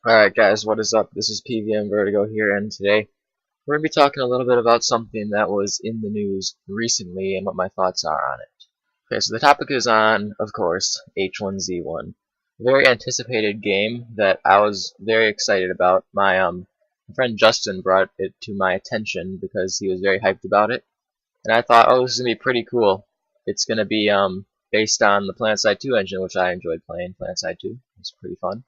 Alright guys, what is up? This is PVM Vertigo here, and today we're going to be talking a little bit about something that was in the news recently and what my thoughts are on it. Okay, so the topic is on, of course, H1Z1. A very anticipated game that I was very excited about. My friend Justin brought it to my attention because he was very hyped about it. And I thought, oh, this is going to be pretty cool. It's going to be based on the PlanetSide 2 engine, which I enjoyed playing. PlanetSide 2. It's pretty fun.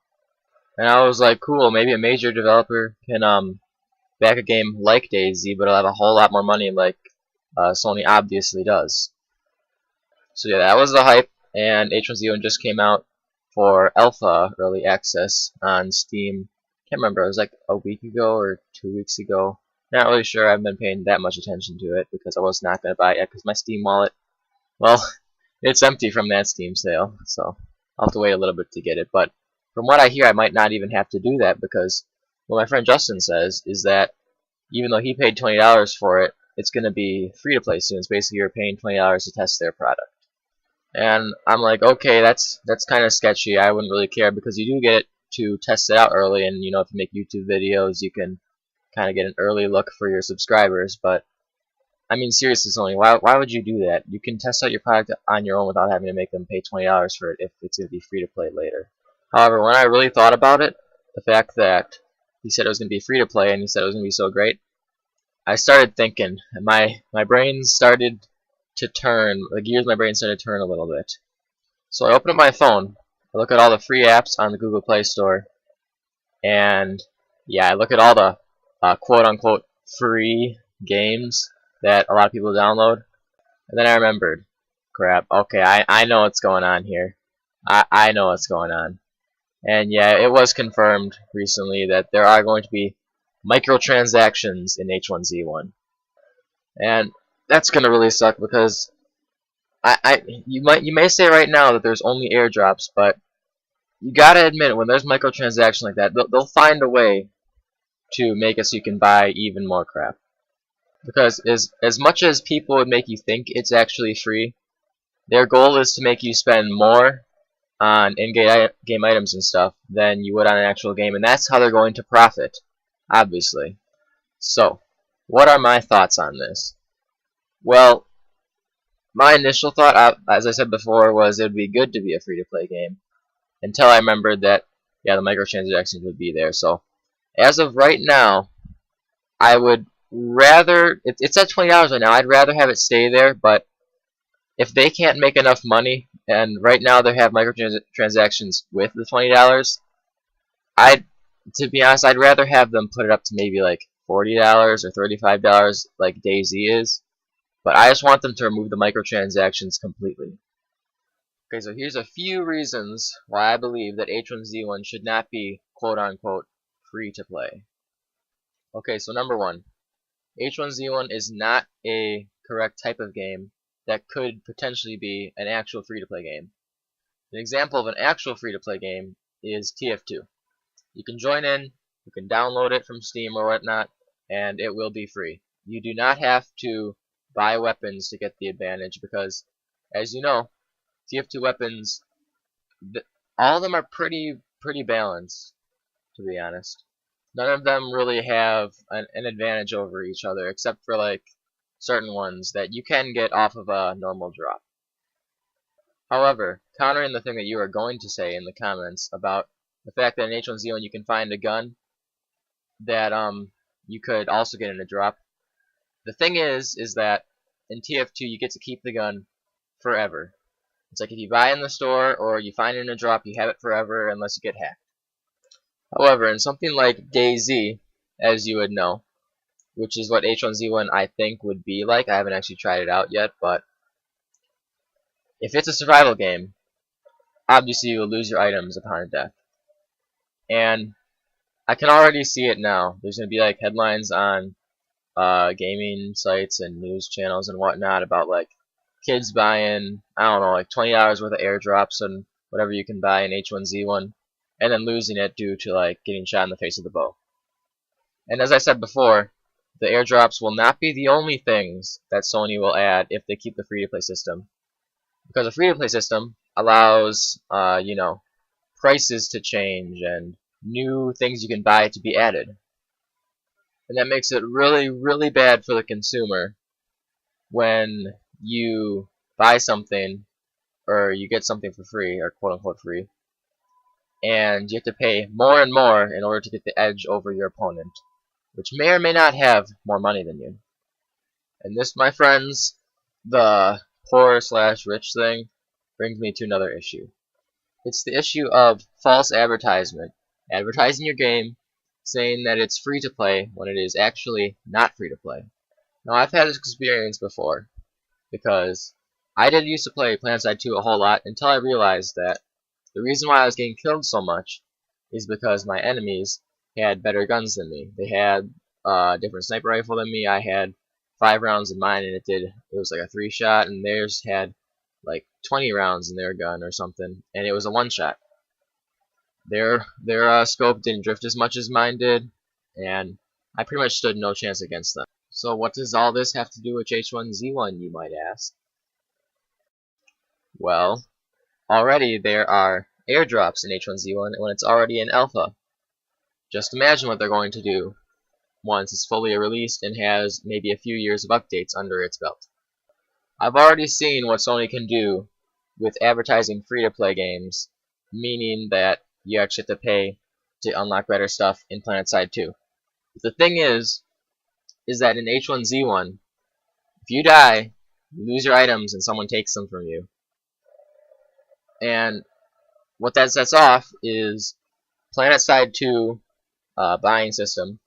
And I was like, cool, maybe a major developer can back a game like DayZ, but it'll have a whole lot more money like Sony obviously does. So yeah, that was the hype, and H1Z1 just came out for alpha early access on Steam. Can't remember, it was like a week ago or 2 weeks ago. Not really sure. I haven't been paying that much attention to it because I was not going to buy it yet because my Steam wallet, well, it's empty from that Steam sale, so I'll have to wait a little bit to get it. But from what I hear, I might not even have to do that because what my friend Justin says is that even though he paid $20 for it, it's going to be free to play soon. It's basically you're paying $20 to test their product. And I'm like, okay, that's kind of sketchy. I wouldn't really care because you do get to test it out early, and you know, if you make YouTube videos, you can kind of get an early look for your subscribers. But I mean, seriously, Sony, why would you do that? You can test out your product on your own without having to make them pay $20 for it if it's going to be free to play later. However, when I really thought about it, the fact that he said it was going to be free to play and he said it was going to be so great, I started thinking, and my brain started to turn, the gears of my brain started to turn a little bit. So I open up my phone, I look at all the free apps on the Google Play Store, and yeah, I look at all the quote-unquote free games that a lot of people download, and then I remembered, crap, okay, I know what's going on here. I know what's going on. And yeah, it was confirmed recently that there are going to be microtransactions in H1Z1. And that's gonna really suck because you may say right now that there's only airdrops, but you gotta admit when there's microtransactions like that, they'll find a way to make it so you can buy even more crap. Because as much as people would make you think it's actually free, their goal is to make you spend more on in-game items and stuff than you would on an actual game, and that's how they're going to profit, obviously. So, what are my thoughts on this? Well, my initial thought, as I said before, was it would be good to be a free-to-play game, until I remembered that, yeah, the microtransactions would be there. So, as of right now, I would rather, it's at $20 right now, I'd rather have it stay there, but if they can't make enough money, and right now they have microtransactions with the $20, to be honest, I'd rather have them put it up to maybe like $40 or $35 like DayZ is, but I just want them to remove the microtransactions completely. Okay, so here's a few reasons why I believe that H1Z1 should not be quote-unquote free to play. Okay, so number one, H1Z1 is not a correct type of game that could potentially be an actual free-to-play game. An example of an actual free-to-play game is TF2. You can join in, you can download it from Steam or whatnot, and it will be free. You do not have to buy weapons to get the advantage because, as you know, TF2 weapons, all of them are pretty balanced, to be honest. None of them really have an advantage over each other, except for like certain ones that you can get off of a normal drop. However, countering the thing that you are going to say in the comments about the fact that in H1Z1 you can find a gun that you could also get in a drop, the thing is that in TF2 you get to keep the gun forever. It's like if you buy in the store or you find it in a drop, you have it forever unless you get hacked. However, in something like DayZ, as you would know, which is what H1Z1 I think would be like. I haven't actually tried it out yet, but if it's a survival game, obviously you will lose your items upon death. And I can already see it now. There's going to be like headlines on gaming sites and news channels and whatnot about like kids buying, I don't know, like $20 worth of airdrops and whatever you can buy in H1Z1, and then losing it due to like getting shot in the face with a bow. And as I said before, the airdrops will not be the only things that Sony will add if they keep the free-to-play system. Because a free-to-play system allows, you know, prices to change and new things you can buy to be added. And that makes it really, really bad for the consumer when you buy something or you get something for free, or quote unquote free, and you have to pay more and more in order to get the edge over your opponent, which may or may not have more money than you. And this, my friends, the poor/rich thing, brings me to another issue. It's the issue of false advertisement. Advertising your game, saying that it's free to play when it is actually not free to play. Now, I've had this experience before, because I did used to play PlanetSide 2 a whole lot until I realized that the reason why I was getting killed so much is because my enemies had better guns than me. They had a different sniper rifle than me. I had 5 rounds in mine, and it was like a 3-shot, and theirs had like 20 rounds in their gun or something, and it was a 1-shot. Their scope didn't drift as much as mine did, and I pretty much stood no chance against them. So what does all this have to do with H1Z1, you might ask? Well, already there are airdrops in H1Z1 when it's already in alpha. Just imagine what they're going to do once it's fully released and has maybe a few years of updates under its belt. I've already seen what Sony can do with advertising free-to-play games, meaning that you actually have to pay to unlock better stuff in PlanetSide 2. But the thing is that in H1Z1, if you die, you lose your items and someone takes them from you. And what that sets off is PlanetSide 2 buying system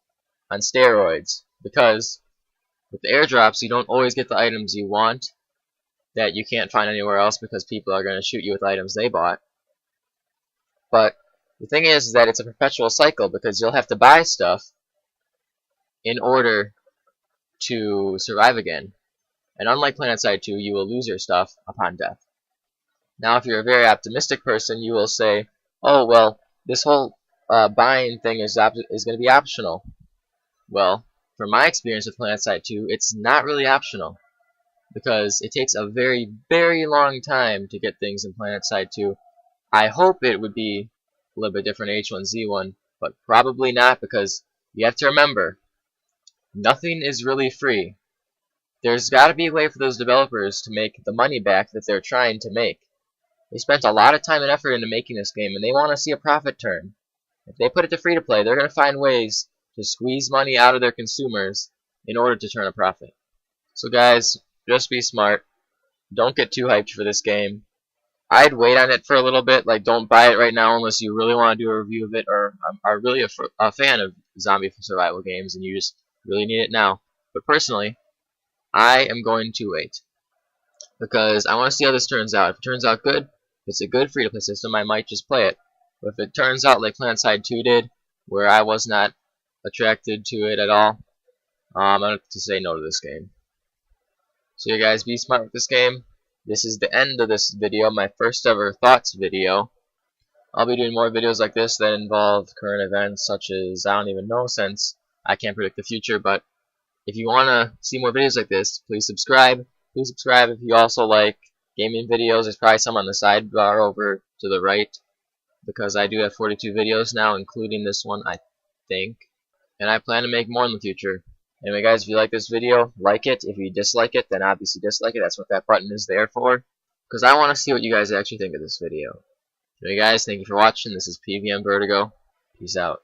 on steroids, because with the airdrops you don't always get the items you want that you can't find anywhere else because people are going to shoot you with items they bought. But the thing is that it's a perpetual cycle, because you'll have to buy stuff in order to survive again. And unlike PlanetSide 2, you will lose your stuff upon death. Now, if you're a very optimistic person, you will say, oh, well, this whole buying thing is going to be optional. Well, from my experience with PlanetSide 2, it's not really optional, because it takes a very, very long time to get things in PlanetSide 2. I hope it would be a little bit different in H1Z1, but probably not, because you have to remember, nothing is really free. There's got to be a way for those developers to make the money back that they're trying to make. They spent a lot of time and effort into making this game, and they want to see a profit turn. If they put it to free-to-play, they're going to find ways to squeeze money out of their consumers in order to turn a profit. So guys, just be smart. Don't get too hyped for this game. I'd wait on it for a little bit. Like, don't buy it right now unless you really want to do a review of it, or are really a fan of zombie survival games and you just really need it now. But personally, I am going to wait, because I want to see how this turns out. If it turns out good, if it's a good free-to-play system, I might just play it. But if it turns out like PlanetSide 2 did, where I was not attracted to it at all, I'm going to say no to this game. So you guys, be smart with this game. This is the end of this video, my first ever thoughts video. I'll be doing more videos like this that involve current events, such as, I don't even know, since I can't predict the future. But if you want to see more videos like this, please subscribe. Please subscribe if you also like gaming videos. There's probably some on the sidebar over to the right, because I do have 42 videos now, including this one, I think. And I plan to make more in the future. Anyway guys, if you like this video, like it. If you dislike it, then obviously dislike it. That's what that button is there for, because I want to see what you guys actually think of this video. Anyway guys, thank you for watching. This is PVM Vertigo. Peace out.